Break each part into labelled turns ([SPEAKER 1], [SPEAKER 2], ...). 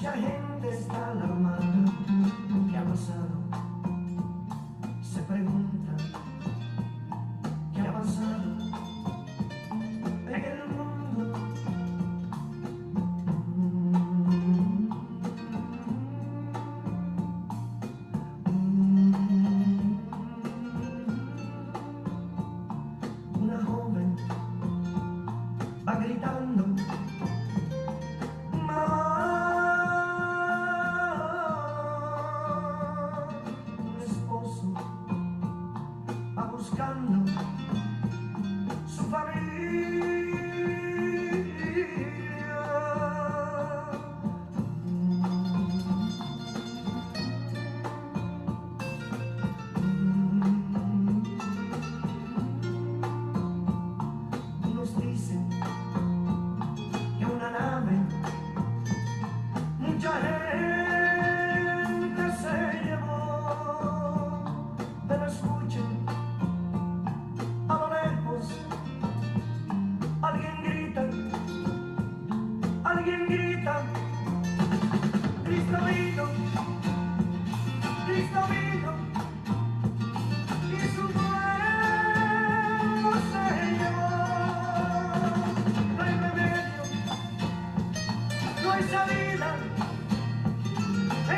[SPEAKER 1] Mucha gente está alarmada. ¿Qué ha pasado? Se pregunta. ¿Qué ha pasado en el mundo? Una joven va gritando, mamá. Un esposo va buscando su familia. Unos dicen que una nave mucha gente se llevó, pero escuchen, a lo lejos alguien grita, Cristo vino, Cristo vino, y su pueblo se llevó. No hay remedio, no hay salida,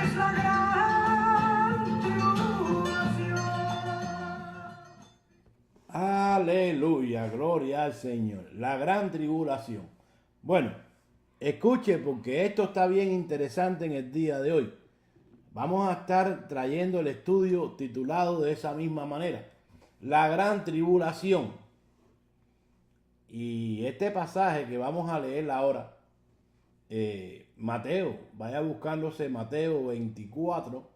[SPEAKER 1] es la gran tribulación.
[SPEAKER 2] Aleluya, gloria al Señor. La gran tribulación. Bueno, escuche porque esto está bien interesante en el día de hoy. Vamos a estar trayendo el estudio titulado de esa misma manera. La gran tribulación. Y este pasaje que vamos a leer ahora, Mateo, vaya buscándose Mateo 24,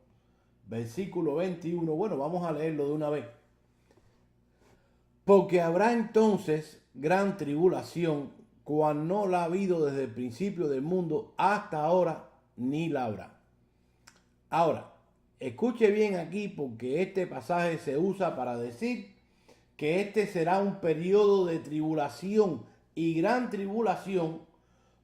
[SPEAKER 2] versículo 21. Bueno, vamos a leerlo de una vez. Porque habrá entonces gran tribulación, cual no la ha habido desde el principio del mundo hasta ahora, ni la habrá. Ahora, escuche bien aquí porque este pasaje se usa para decir que este será un periodo de tribulación y gran tribulación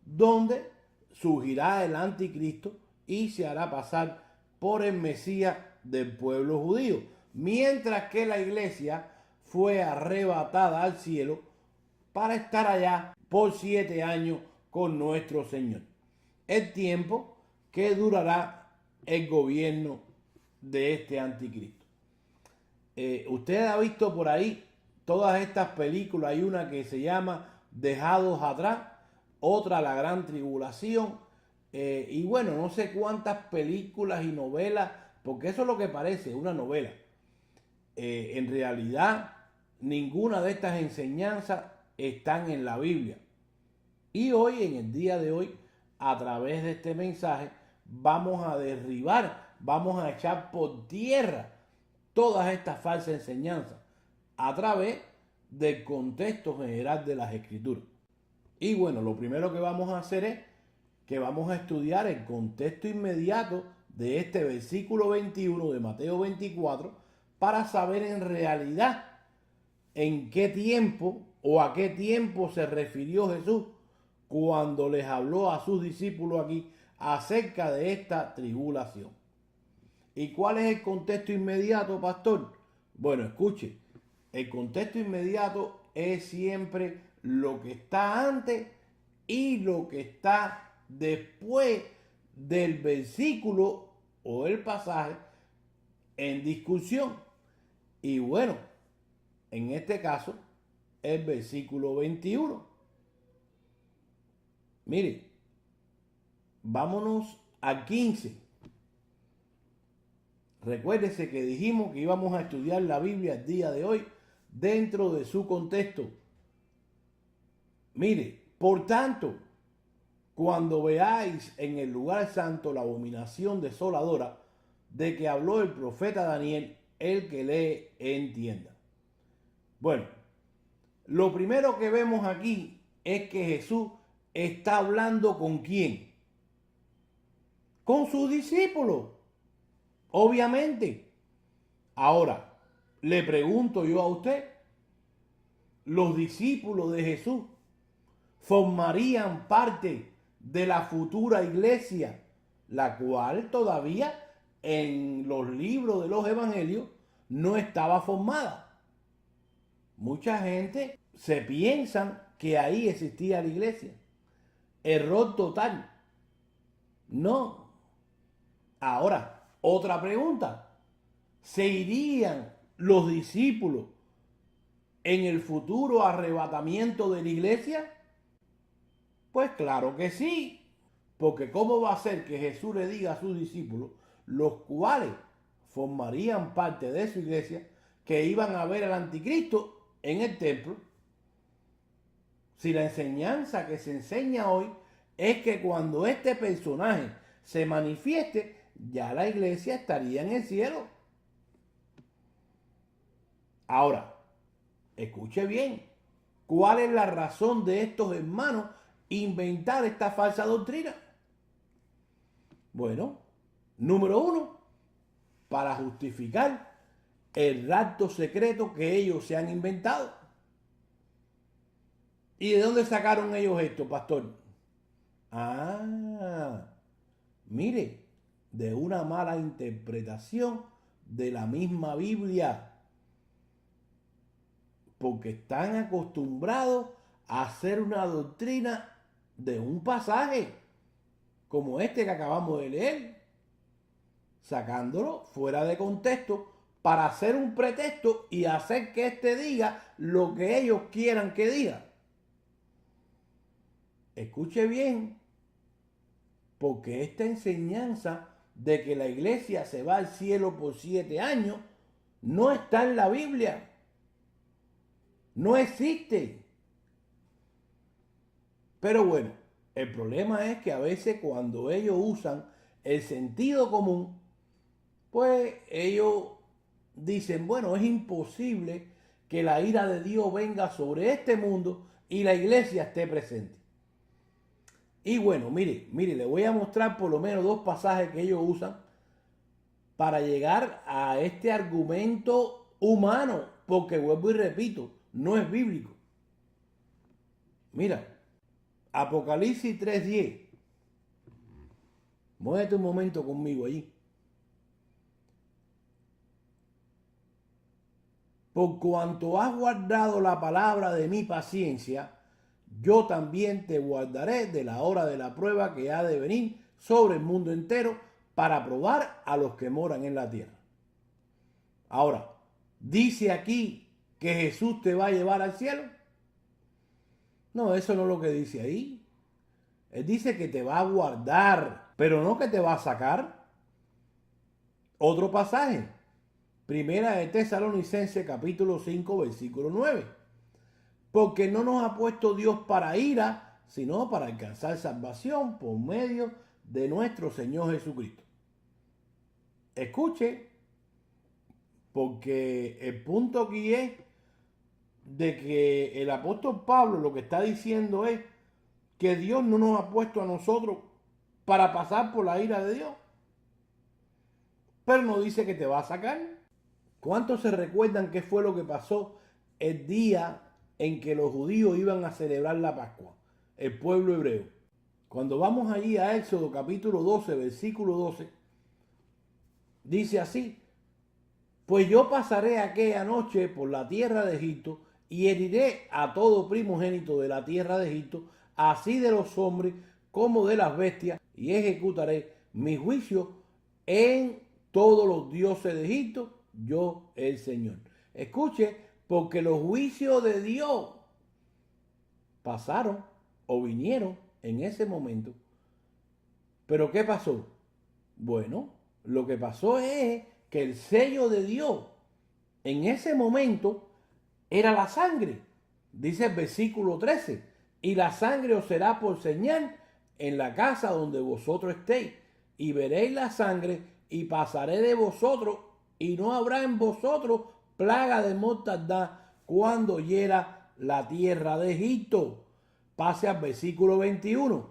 [SPEAKER 2] donde surgirá el anticristo y se hará pasar por el Mesías del pueblo judío, mientras que la iglesia fue arrebatada al cielo para estar allá por 7 años con nuestro Señor. El tiempo que durará el gobierno de este anticristo. Usted ha visto por ahí todas estas películas. Hay una que se llama Dejados Atrás, otra La Gran Tribulación, y bueno, no sé cuántas películas y novelas, porque eso es lo que parece, una novela. En realidad, ninguna de estas enseñanzas están en la Biblia. Y hoy, en el día de hoy, a través de este mensaje, vamos a derribar, vamos a echar por tierra todas estas falsas enseñanzas a través del contexto general de las Escrituras. Y bueno, lo primero que vamos a hacer es que vamos a estudiar el contexto inmediato de este versículo 21 de Mateo 24 para saber en realidad en qué tiempo o a qué tiempo se refirió Jesús cuando les habló a sus discípulos aquí acerca de esta tribulación. ¿Y cuál es el contexto inmediato, pastor? Bueno, escuche, el contexto inmediato es siempre lo que está antes y lo que está después del versículo o el pasaje en discusión. Y bueno, en este caso, el versículo 21. Mire, vámonos al 15. Recuérdese que dijimos que íbamos a estudiar la Biblia el día de hoy dentro de su contexto. Mire, por tanto, cuando veáis en el lugar santo la abominación desoladora de que habló el profeta Daniel, el que lee entienda. Bueno, lo primero que vemos aquí es que Jesús está hablando ¿con quién? Con sus discípulos, obviamente. Ahora, le pregunto yo a usted, ¿los discípulos de Jesús formarían parte de la futura iglesia, la cual todavía en los libros de los evangelios no estaba formada. Mucha gente se piensa que ahí existía la iglesia. Error total. No. Ahora, otra pregunta. ¿Se irían los discípulos en el futuro arrebatamiento de la iglesia? Pues claro que sí. Porque ¿cómo va a ser que Jesús le diga a sus discípulos, los cuales formarían parte de su iglesia, que iban a ver al anticristo en el templo, si la enseñanza que se enseña hoy es que cuando este personaje se manifieste, ya la iglesia estaría en el cielo? Ahora, escuche bien, ¿cuál es la razón de estos hermanos inventar esta falsa doctrina? Bueno, número uno, para justificar el rapto secreto que ellos se han inventado. ¿Y de dónde sacaron ellos esto, pastor? Mire, de una mala interpretación de la misma Biblia. Porque están acostumbrados a hacer una doctrina de un pasaje como este que acabamos de leer, sacándolo fuera de contexto para hacer un pretexto y hacer que éste diga lo que ellos quieran que diga. Escuche bien, porque esta enseñanza de que la iglesia se va al cielo por 7 años no está en la Biblia. No existe. Pero bueno, el problema es que a veces cuando ellos usan el sentido común, pues ellos dicen, bueno, es imposible que la ira de Dios venga sobre este mundo y la iglesia esté presente. Y bueno, mire, le voy a mostrar por lo menos 2 pasajes que ellos usan para llegar a este argumento humano, porque vuelvo y repito, no es bíblico. Mira, Apocalipsis 3:10. Muévete un momento conmigo allí. Por cuanto has guardado la palabra de mi paciencia, yo también te guardaré de la hora de la prueba que ha de venir sobre el mundo entero para probar a los que moran en la tierra. Ahora, dice aquí que Jesús te va a llevar al cielo. No, eso no es lo que dice ahí. Él dice que te va a guardar, pero no que te va a sacar. Otro pasaje. Primera de Tesalonicenses capítulo 5 versículo 9. Porque no nos ha puesto Dios para ira, sino para alcanzar salvación por medio de nuestro Señor Jesucristo. Escuche, porque el punto aquí es de que el apóstol Pablo lo que está diciendo es que Dios no nos ha puesto a nosotros para pasar por la ira de Dios. Pero no dice que te va a sacar. ¿Cuántos se recuerdan qué fue lo que pasó el día en que los judíos iban a celebrar la Pascua? El pueblo hebreo. Cuando vamos allí a Éxodo capítulo 12, versículo 12, dice así: pues yo pasaré aquella noche por la tierra de Egipto y heriré a todo primogénito de la tierra de Egipto, así de los hombres como de las bestias, y ejecutaré mi juicio en todos los dioses de Egipto, yo el Señor. Escuche, porque los juicios de Dios pasaron o vinieron en ese momento. ¿Pero qué pasó? Bueno, lo que pasó es que el sello de Dios en ese momento era la sangre. Dice el versículo 13, y la sangre os será por señal en la casa donde vosotros estéis, y veréis la sangre, y pasaré de vosotros, y no habrá en vosotros plaga de mortandad cuando hiera la tierra de Egipto. Pase al versículo 21.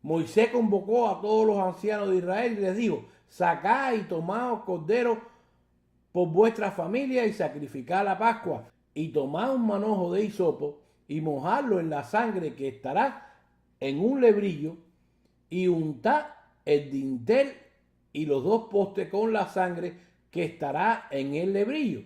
[SPEAKER 2] Moisés convocó a todos los ancianos de Israel y les dijo: sacad y tomaos corderos por vuestra familia y sacrificad la Pascua, y tomad un manojo de hisopo y mojadlo en la sangre que estará en un lebrillo, y untad el dintel y los dos postes con la sangre que estará en el lebrillo,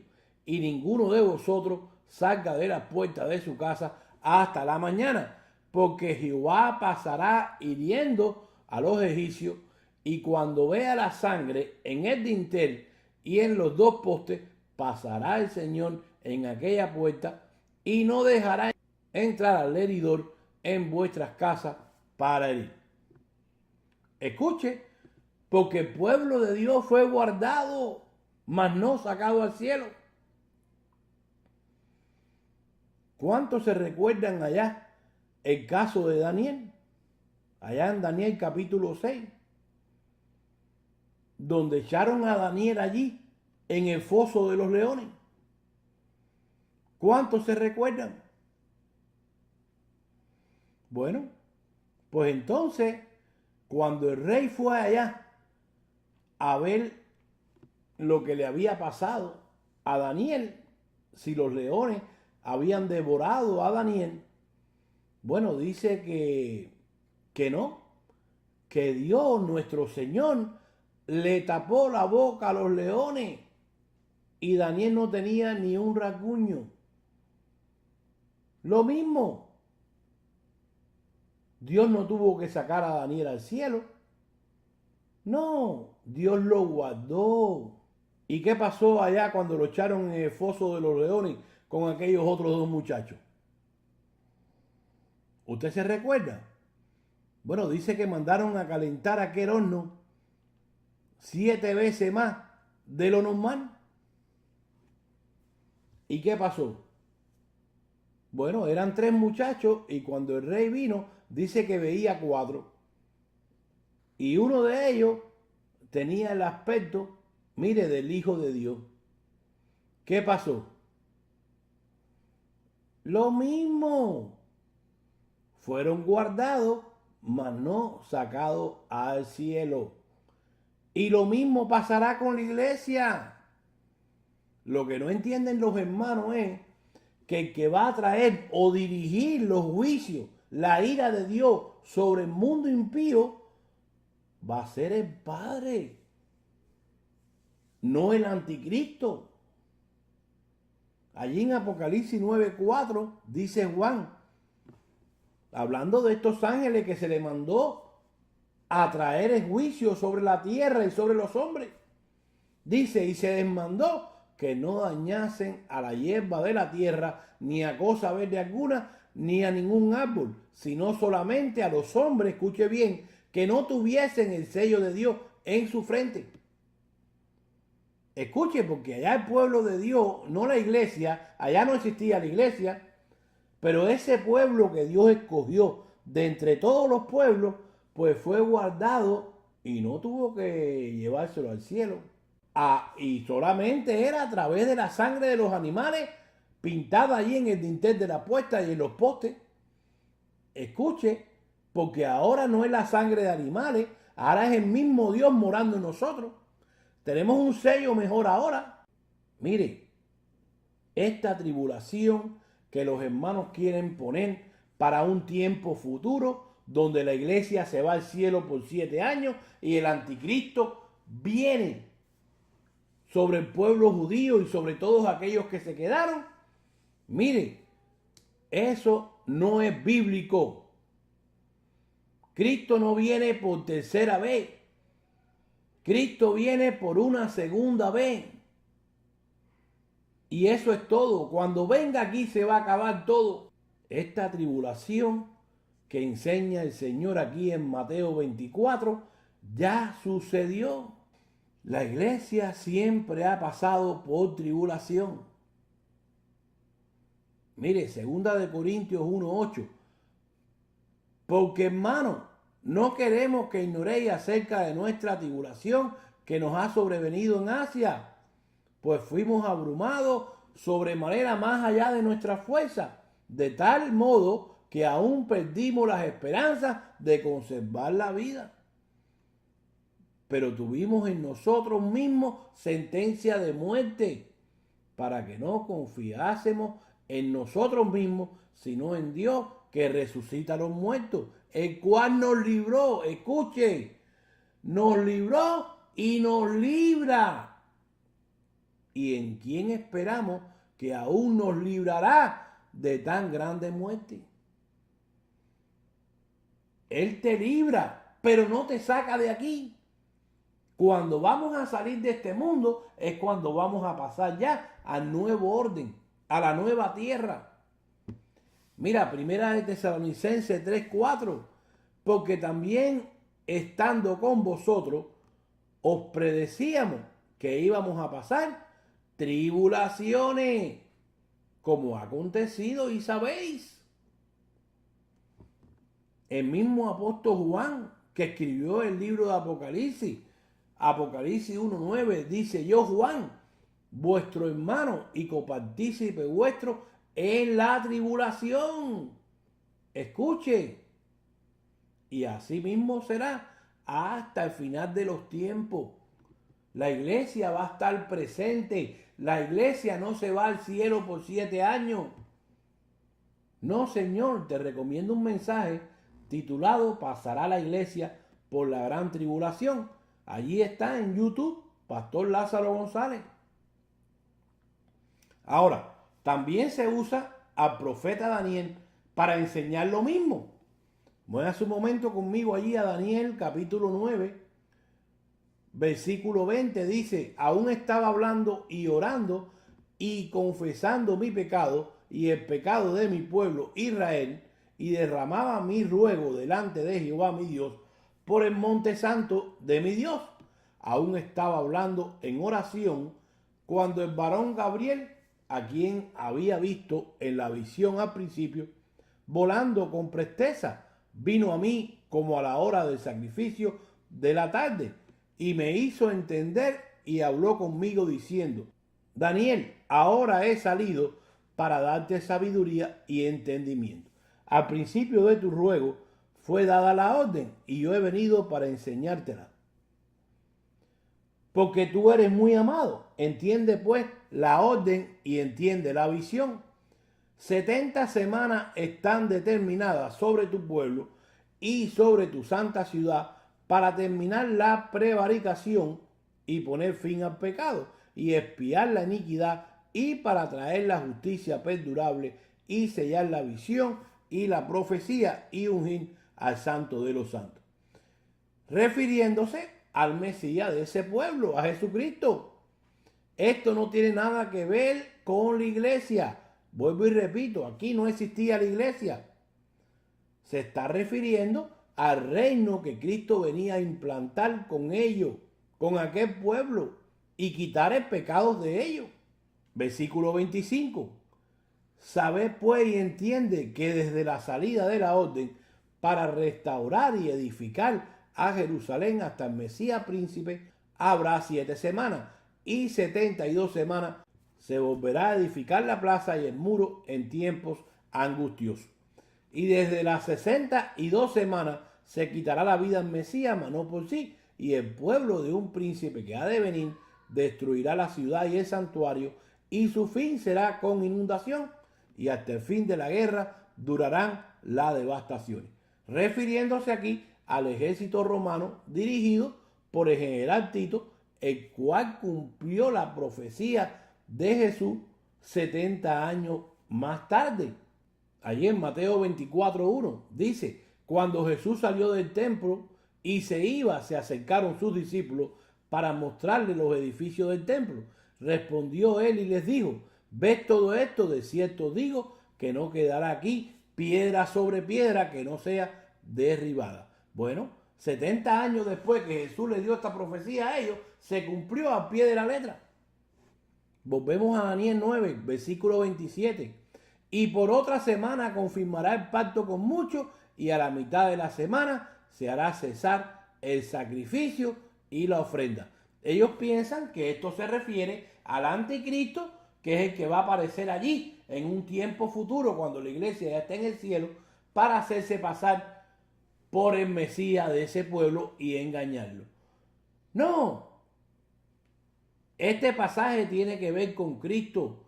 [SPEAKER 2] y ninguno de vosotros salga de la puerta de su casa hasta la mañana, porque Jehová pasará hiriendo a los egipcios, y cuando vea la sangre en el dintel y en los dos postes, pasará el Señor en aquella puerta y no dejará entrar al heridor en vuestras casas para herir. Escuche, porque el pueblo de Dios fue guardado, mas no sacado al cielo. ¿Cuántos se recuerdan allá el caso de Daniel? Allá en Daniel capítulo 6, donde echaron a Daniel allí en el foso de los leones. ¿Cuántos se recuerdan? Bueno, pues entonces, cuando el rey fue allá a ver lo que le había pasado a Daniel, si los leones habían devorado a Daniel, bueno, dice que no, que Dios, nuestro Señor, le tapó la boca a los leones y Daniel no tenía ni un rasguño. Lo mismo, Dios no tuvo que sacar a Daniel al cielo. No, Dios lo guardó. ¿Y qué pasó allá cuando lo echaron en el foso de los leones con aquellos otros dos muchachos? ¿Usted se recuerda? Bueno, dice que mandaron a calentar aquel horno 7 veces más de lo normal. ¿Y qué pasó? Bueno, eran 3 muchachos y cuando el rey vino, dice que veía 4. Y uno de ellos tenía el aspecto, mire, del Hijo de Dios. ¿Qué pasó? Lo mismo. Fueron guardados, mas no sacados al cielo. Y lo mismo pasará con la iglesia. Lo que no entienden los hermanos es que el que va a traer o dirigir los juicios, la ira de Dios sobre el mundo impío, va a ser el Padre, no el anticristo. Allí en Apocalipsis 9:4 dice Juan, hablando de estos ángeles que se le mandó a traer el juicio sobre la tierra y sobre los hombres. Dice, y se les mandó que no dañasen a la hierba de la tierra, ni a cosa verde alguna, ni a ningún árbol, sino solamente a los hombres, escuche bien, que no tuviesen el sello de Dios en su frente. Escuche, porque allá el pueblo de Dios, no la iglesia, allá no existía la iglesia, pero ese pueblo que Dios escogió de entre todos los pueblos, pues fue guardado y no tuvo que llevárselo al cielo. Y solamente era a través de la sangre de los animales pintada allí en el dintel de la puerta y en los postes. Escuche, porque ahora no es la sangre de animales, ahora es el mismo Dios morando en nosotros. Tenemos un sello mejor ahora. Mire, esta tribulación que los hermanos quieren poner para un tiempo futuro, donde la iglesia se va al cielo por 7 años y el anticristo viene sobre el pueblo judío y sobre todos aquellos que se quedaron. Mire, eso no es bíblico. Cristo no viene por tercera vez. Cristo viene por una segunda vez. Y eso es todo. Cuando venga aquí se va a acabar todo. Esta tribulación que enseña el Señor aquí en Mateo 24 ya sucedió. La iglesia siempre ha pasado por tribulación. Mire, 2 Corintios 1:8. Porque hermano, no queremos que ignoréis acerca de nuestra tribulación que nos ha sobrevenido en Asia, pues fuimos abrumados sobremanera más allá de nuestra fuerza, de tal modo que aún perdimos las esperanzas de conservar la vida. Pero tuvimos en nosotros mismos sentencia de muerte, para que no confiásemos en nosotros mismos, sino en Dios, que resucita a los muertos, el cual nos libró, escuche, nos libró y nos libra. ¿Y en quién esperamos que aún nos librará de tan grande muerte? Él te libra, pero no te saca de aquí. Cuando vamos a salir de este mundo es cuando vamos a pasar ya al nuevo orden, a la nueva tierra. Mira, primera de Tesalonicenses 3:4, porque también estando con vosotros os predecíamos que íbamos a pasar tribulaciones, como ha acontecido y sabéis. El mismo apóstol Juan, que escribió el libro de Apocalipsis, Apocalipsis 1:9, dice: yo, Juan, vuestro hermano y copartícipe vuestro en la tribulación. Escuche. Y así mismo será hasta el final de los tiempos. La iglesia va a estar presente. La iglesia no se va al cielo por 7 años. No, Señor, te recomiendo un mensaje titulado ¿Pasará la iglesia por la gran tribulación? Allí está en YouTube, Pastor Lázaro González. Ahora, también se usa al profeta Daniel para enseñar lo mismo. Voy a su momento conmigo allí a Daniel capítulo 9, versículo 20. Dice: aún estaba hablando y orando y confesando mi pecado y el pecado de mi pueblo Israel, y derramaba mi ruego delante de Jehová mi Dios por el monte santo de mi Dios. Aún estaba hablando en oración cuando el varón Gabriel, a quien había visto en la visión al principio, volando con presteza, vino a mí como a la hora del sacrificio de la tarde, y me hizo entender y habló conmigo diciendo: Daniel, ahora he salido para darte sabiduría y entendimiento. Al principio de tu ruego fue dada la orden, y yo he venido para enseñártela. Porque tú eres muy amado. Entiende pues la orden y entiende la visión. 70 semanas están determinadas sobre tu pueblo y sobre tu santa ciudad para terminar la prevaricación y poner fin al pecado y expiar la iniquidad, y para traer la justicia perdurable y sellar la visión y la profecía y ungir al santo de los santos. Refiriéndose al Mesías de ese pueblo, a Jesucristo. Esto no tiene nada que ver con la iglesia. Vuelvo y repito, aquí no existía la iglesia. Se está refiriendo al reino que Cristo venía a implantar con ellos, con aquel pueblo, y quitar el pecado de ellos. Versículo 25. Sabed pues y entiende que desde la salida de la orden para restaurar y edificar a Jerusalén hasta el Mesías príncipe habrá 7 semanas, y 72 semanas se volverá a edificar la plaza y el muro en tiempos angustiosos. Y desde las 62 semanas se quitará la vida al Mesías, mas no por sí, y el pueblo de un príncipe que ha de venir destruirá la ciudad y el santuario, y su fin será con inundación, y hasta el fin de la guerra durarán las devastaciones. Refiriéndose aquí al ejército romano dirigido por el general Tito, el cual cumplió la profecía de Jesús 70 años más tarde. Allí en Mateo 24:1 dice: cuando Jesús salió del templo y se iba, se acercaron sus discípulos para mostrarle los edificios del templo. Respondió él y les dijo: ¿ves todo esto? De cierto digo que no quedará aquí piedra sobre piedra que no sea derribada. Bueno, 70 años después que Jesús le dio esta profecía a ellos, se cumplió al pie de la letra. Volvemos a Daniel 9, versículo 27. Y por otra semana confirmará el pacto con muchos, y a la mitad de la semana se hará cesar el sacrificio y la ofrenda. Ellos piensan que esto se refiere al anticristo, que es el que va a aparecer allí en un tiempo futuro, cuando la iglesia ya esté en el cielo, para hacerse pasar por el Mesías de ese pueblo y engañarlo. No. Este pasaje tiene que ver con Cristo.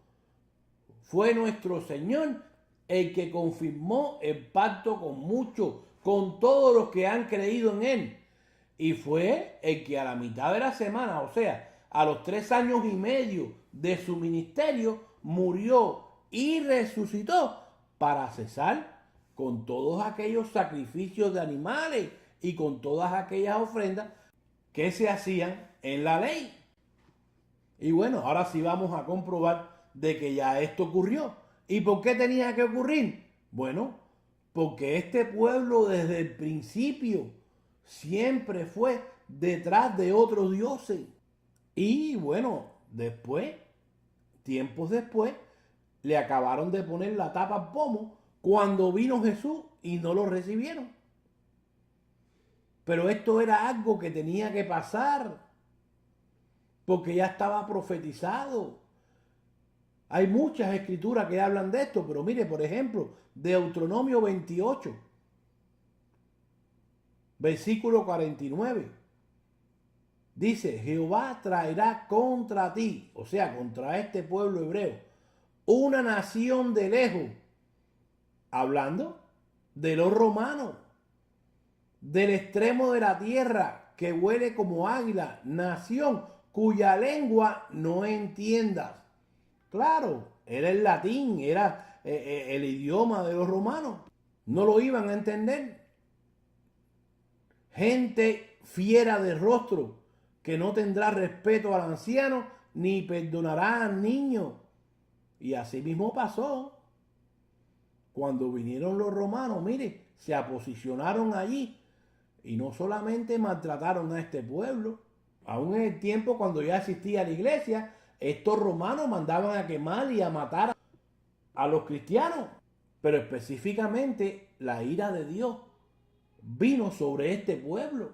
[SPEAKER 2] Fue nuestro Señor el que confirmó el pacto con muchos, con todos los que han creído en Él. Y fue el que a la mitad de la semana, o sea, a los 3 años y medio de su ministerio, murió y resucitó para cesar con todos aquellos sacrificios de animales y con todas aquellas ofrendas que se hacían en la ley. Y bueno, ahora sí vamos a comprobar de que ya esto ocurrió. ¿Y por qué tenía que ocurrir? Bueno, porque este pueblo desde el principio siempre fue detrás de otros dioses. Y bueno, después, tiempos después, le acabaron de poner la tapa al pomo cuando vino Jesús y no lo recibieron. Pero esto era algo que tenía que pasar, porque ya estaba profetizado. Hay muchas escrituras que hablan de esto, pero mire, por ejemplo, Deuteronomio 28, versículo 49. Dice, Jehová traerá contra ti, o sea, contra este pueblo hebreo, una nación de lejos, hablando de los romanos, del extremo de la tierra, que huele como águila, nación cuya lengua no entiendas. Claro, era el latín, era el idioma de los romanos. No lo iban a entender. Gente fiera de rostro, que no tendrá respeto al anciano, ni perdonará al niño. Y así mismo pasó. Cuando vinieron los romanos, mire, se aposicionaron allí. Y no solamente maltrataron a este pueblo, aún en el tiempo cuando ya existía la iglesia, estos romanos mandaban a quemar y a matar a los cristianos. Pero específicamente la ira de Dios vino sobre este pueblo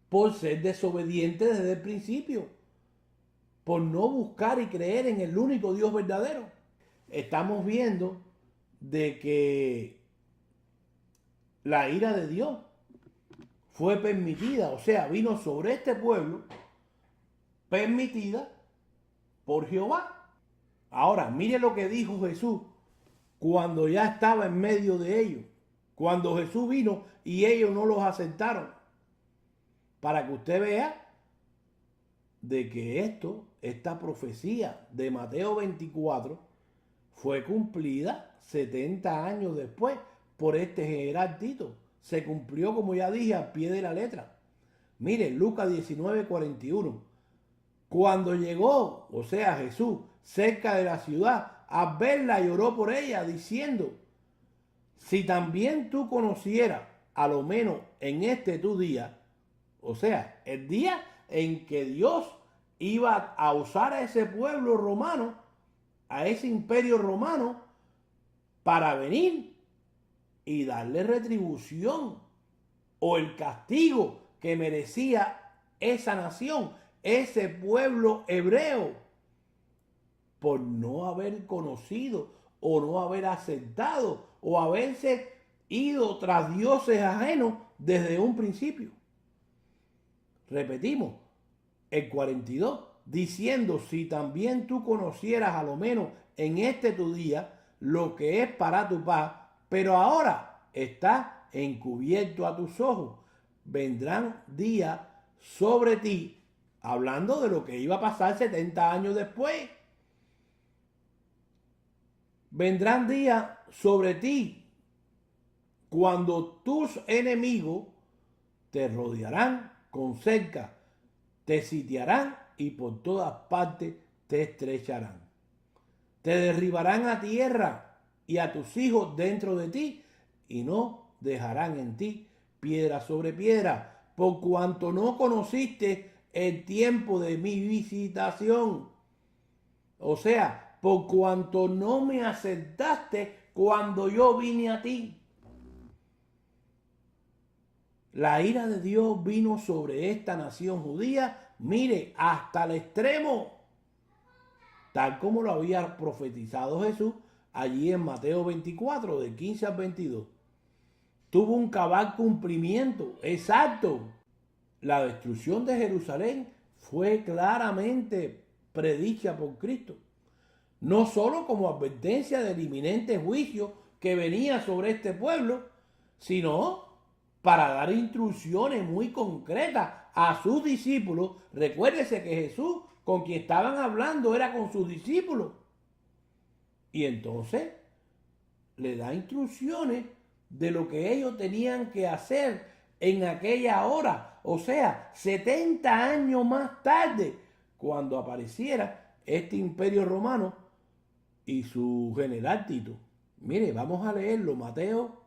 [SPEAKER 2] por ser desobediente desde el principio, por no buscar y creer en el único Dios verdadero. Estamos viendo de que la ira de Dios fue permitida, o sea, vino sobre este pueblo, permitida por Jehová. Ahora, mire lo que dijo Jesús cuando ya estaba en medio de ellos. Cuando Jesús vino y ellos no los aceptaron. Para que usted vea de que esta profecía de Mateo 24, fue cumplida 70 años después por este general Tito. Se cumplió, como ya dije, al pie de la letra. Mire, Lucas 19:41. Cuando llegó, o sea, Jesús, cerca de la ciudad, a verla lloró por ella, diciendo, si también tú conocieras, a lo menos en este tu día, o sea, el día en que Dios iba a usar a ese pueblo romano, a ese imperio romano, para venir y darle retribución o el castigo que merecía esa nación, ese pueblo hebreo, por no haber conocido o no haber aceptado o haberse ido tras dioses ajenos desde un principio. Repetimos, el 42, diciendo, si también tú conocieras a lo menos en este tu día lo que es para tu paz, pero ahora está encubierto a tus ojos, vendrán días sobre ti, hablando de lo que iba a pasar 70 años después. Vendrán días sobre ti cuando tus enemigos te rodearán con cerca, te sitiarán y por todas partes te estrecharán. Te derribarán a tierra y a tus hijos dentro de ti y no dejarán en ti piedra sobre piedra, por cuanto no conociste el tiempo de mi visitación. O sea, por cuanto no me aceptaste cuando yo vine a ti. La ira de Dios vino sobre esta nación judía, mire, hasta el extremo, tal como lo había profetizado Jesús allí en Mateo 24, de 15 al 22. Tuvo un cabal cumplimiento exacto. La destrucción de Jerusalén fue claramente predicha por Cristo, no solo como advertencia del inminente juicio que venía sobre este pueblo, sino para dar instrucciones muy concretas a sus discípulos. Recuérdese que Jesús, con quien estaban hablando, era con sus discípulos. Y entonces le da instrucciones de lo que ellos tenían que hacer en aquella hora. O sea, 70 años más tarde, cuando apareciera este imperio romano y su general Tito. Mire, vamos a leerlo, Mateo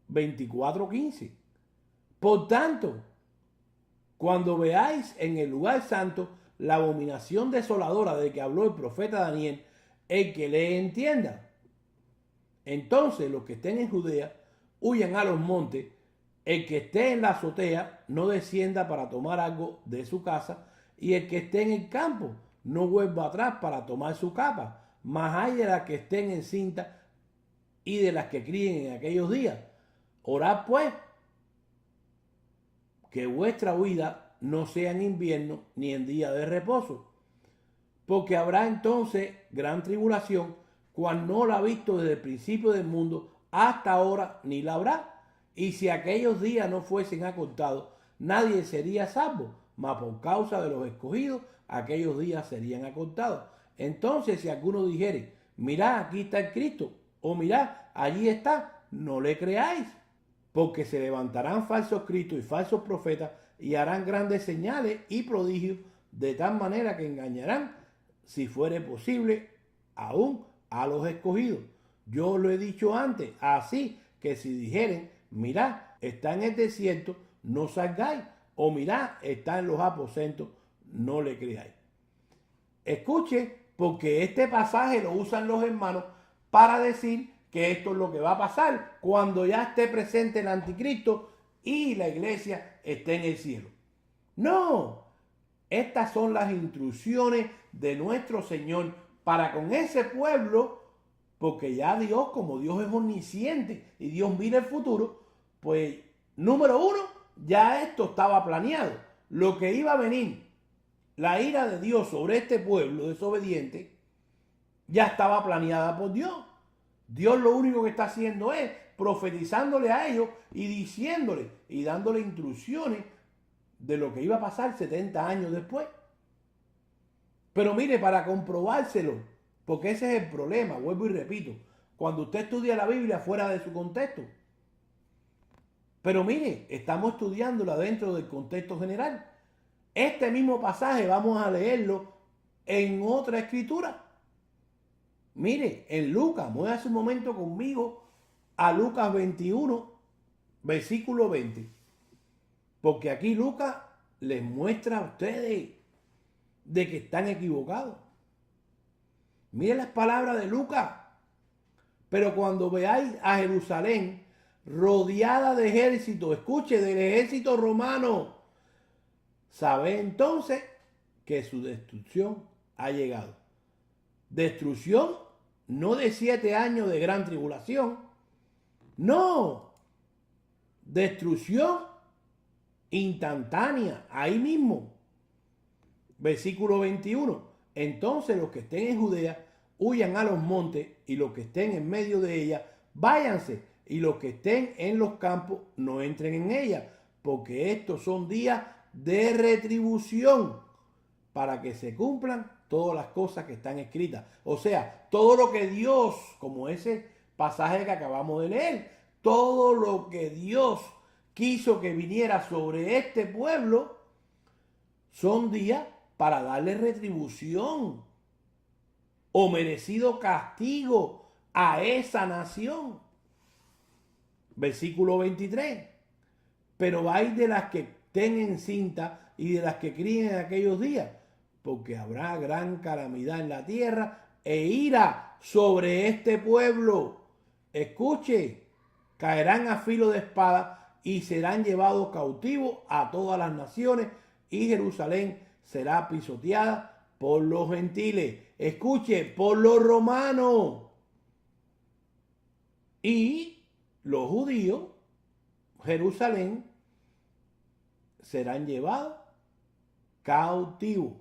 [SPEAKER 2] 24:15. Por tanto, cuando veáis en el lugar santo la abominación desoladora de que habló el profeta Daniel, el que le entienda. Entonces los que estén en Judea huyan a los montes, el que esté en la azotea no descienda para tomar algo de su casa, y el que esté en el campo no vuelva atrás para tomar su capa. Mas hay de las que estén en cinta y de las que críen en aquellos días. Orad pues que vuestra huida no sea en invierno ni en día de reposo, porque habrá entonces gran tribulación, cual no la ha visto desde el principio del mundo hasta ahora ni la habrá. Y si aquellos días no fuesen acortados, nadie sería salvo, mas por causa de los escogidos, aquellos días serían acortados. Entonces, si alguno dijere, mirad, aquí está el Cristo, o mirad, allí está, no le creáis, porque se levantarán falsos cristos y falsos profetas y harán grandes señales y prodigios, de tal manera que engañarán, si fuere posible, aún a los escogidos. Yo lo he dicho antes, así que si dijeren, mirad, está en el desierto, no salgáis, o mirad, está en los aposentos, no le creáis. Escuche, porque este pasaje lo usan los hermanos para decir que esto es lo que va a pasar cuando ya esté presente el anticristo y la iglesia esté en el cielo. No, estas son las instrucciones de nuestro Señor para con ese pueblo, porque ya Dios, como Dios es omnisciente y Dios mira el futuro, pues número uno, ya esto estaba planeado. Lo que iba a venir, la ira de Dios sobre este pueblo desobediente, ya estaba planeada por Dios. Dios lo único que está haciendo es profetizándole a ellos y diciéndole y dándole instrucciones de lo que iba a pasar 70 años después. Pero mire, para comprobárselo, porque ese es el problema, vuelvo y repito, cuando usted estudia la Biblia fuera de su contexto. Pero mire, estamos estudiándola dentro del contexto general. Este mismo pasaje vamos a leerlo en otra escritura. Mire, en Lucas, muévase un momento conmigo a Lucas 21, versículo 20. Porque aquí Lucas les muestra a ustedes de que están equivocados. Miren las palabras de Lucas. Pero cuando veáis a Jerusalén rodeada de ejército, escuche, del ejército romano, sabed entonces que su destrucción ha llegado. Destrucción no de 7 años de gran tribulación, no, destrucción instantánea, ahí mismo. Versículo 21. Entonces los que estén en Judea huyan a los montes, y los que estén en medio de ella váyanse, y los que estén en los campos no entren en ella, porque estos son días de retribución, para que se cumplan todas las cosas que están escritas. O sea, todo lo que Dios, como ese pasaje que acabamos de leer, todo lo que Dios quiso que viniera sobre este pueblo, son días para darle retribución o merecido castigo a esa nación. Versículo 23. Pero hay de las que estén en cinta y de las que críen en aquellos días, porque habrá gran calamidad en la tierra e ira sobre este pueblo. Escuche, caerán a filo de espada y serán llevados cautivos a todas las naciones, y Jerusalén será pisoteada por los gentiles. Escuche, por los romanos. Y los judíos, Jerusalén, serán llevados cautivos.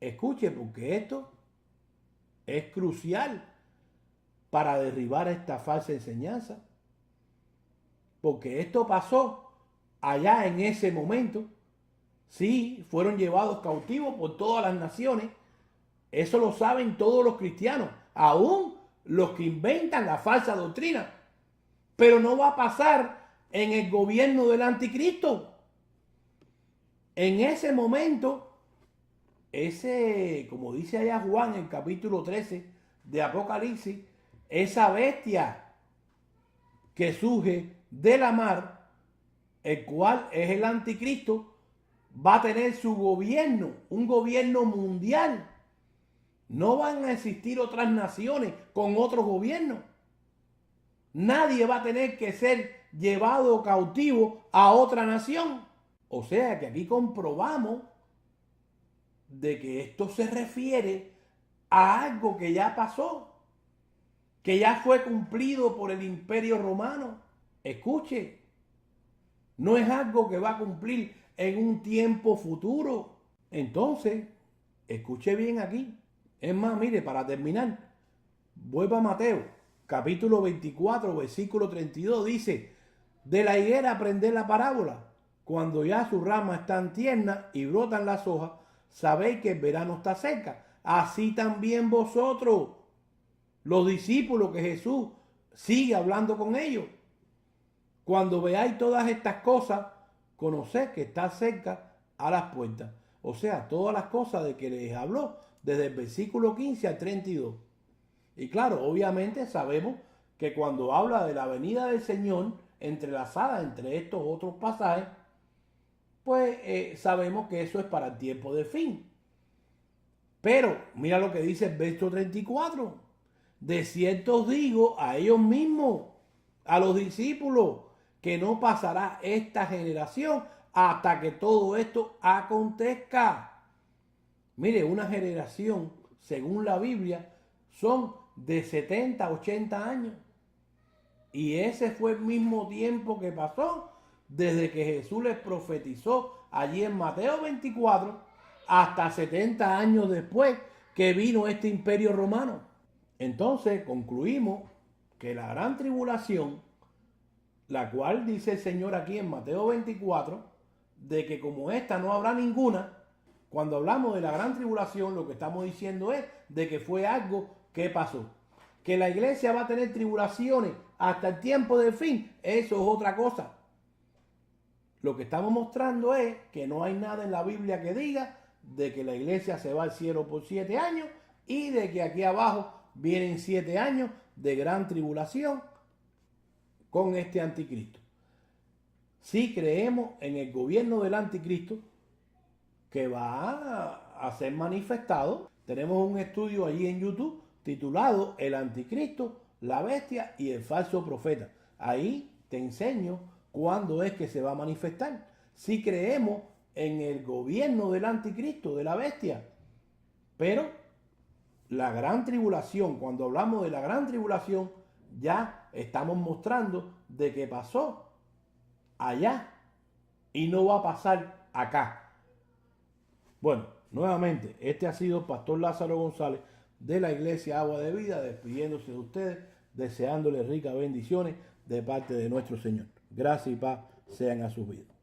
[SPEAKER 2] Escuche, porque esto es crucial para derribar esta falsa enseñanza. porque esto pasó allá en ese momento. Sí, fueron llevados cautivos por todas las naciones. Eso lo saben todos los cristianos, aún los que inventan la falsa doctrina. Pero no va a pasar en el gobierno del anticristo. En ese momento, como dice allá Juan en el capítulo 13 de Apocalipsis, esa bestia que surge de la mar, el cual es el anticristo, va a tener su gobierno, un gobierno mundial. No van a existir otras naciones con otros gobiernos. Nadie va a tener que ser llevado cautivo a otra nación. O sea que aquí comprobamos de que esto se refiere a algo que ya pasó, que ya fue cumplido por el Imperio Romano. Escuche, no es algo que va a cumplir en un tiempo futuro. Entonces, escuche bien aquí. Es más, mire, para terminar, vuelva a Mateo, capítulo 24, versículo 32, dice, de la higuera aprended la parábola. Cuando ya sus ramas están tiernas y brotan las hojas, sabéis que el verano está cerca. Así también vosotros, los discípulos que Jesús sigue hablando con ellos. Cuando veáis todas estas cosas, conoced que está cerca a las puertas. O sea, todas las cosas de que les habló desde el versículo 15 al 32. Y claro, obviamente sabemos que cuando habla de la venida del Señor, entrelazada entre estos otros pasajes, pues sabemos que eso es para el tiempo de fin. Pero mira lo que dice el verso 34. De cierto os digo a ellos mismos, a los discípulos, que no pasará esta generación hasta que todo esto acontezca. Mire, una generación, según la Biblia, son de 70 a 80 años. Y ese fue el mismo tiempo que pasó desde que Jesús les profetizó allí en Mateo 24 hasta 70 años después que vino este imperio romano. Entonces concluimos que la gran tribulación, la cual dice el Señor aquí en Mateo 24, de que como esta no habrá ninguna, cuando hablamos de la gran tribulación, lo que estamos diciendo es de que fue algo que pasó. Que la iglesia va a tener tribulaciones hasta el tiempo del fin, eso es otra cosa. Lo que estamos mostrando es que no hay nada en la Biblia que diga de que la iglesia se va al cielo por 7 años y de que aquí abajo vienen 7 años de gran tribulación con este anticristo. Sí creemos en el gobierno del anticristo que va a ser manifestado. Tenemos un estudio allí en YouTube titulado El Anticristo, la Bestia y el Falso Profeta. Ahí te enseño cuándo es que se va a manifestar. Sí creemos en el gobierno del Anticristo, de la Bestia. Pero la gran tribulación, cuando hablamos de la gran tribulación, ya estamos mostrando de que pasó allá y no va a pasar acá. Bueno, nuevamente, este ha sido el Pastor Lázaro González de la Iglesia Agua de Vida, despidiéndose de ustedes, deseándoles ricas bendiciones de parte de nuestro Señor. Gracias y paz sean a sus vidas.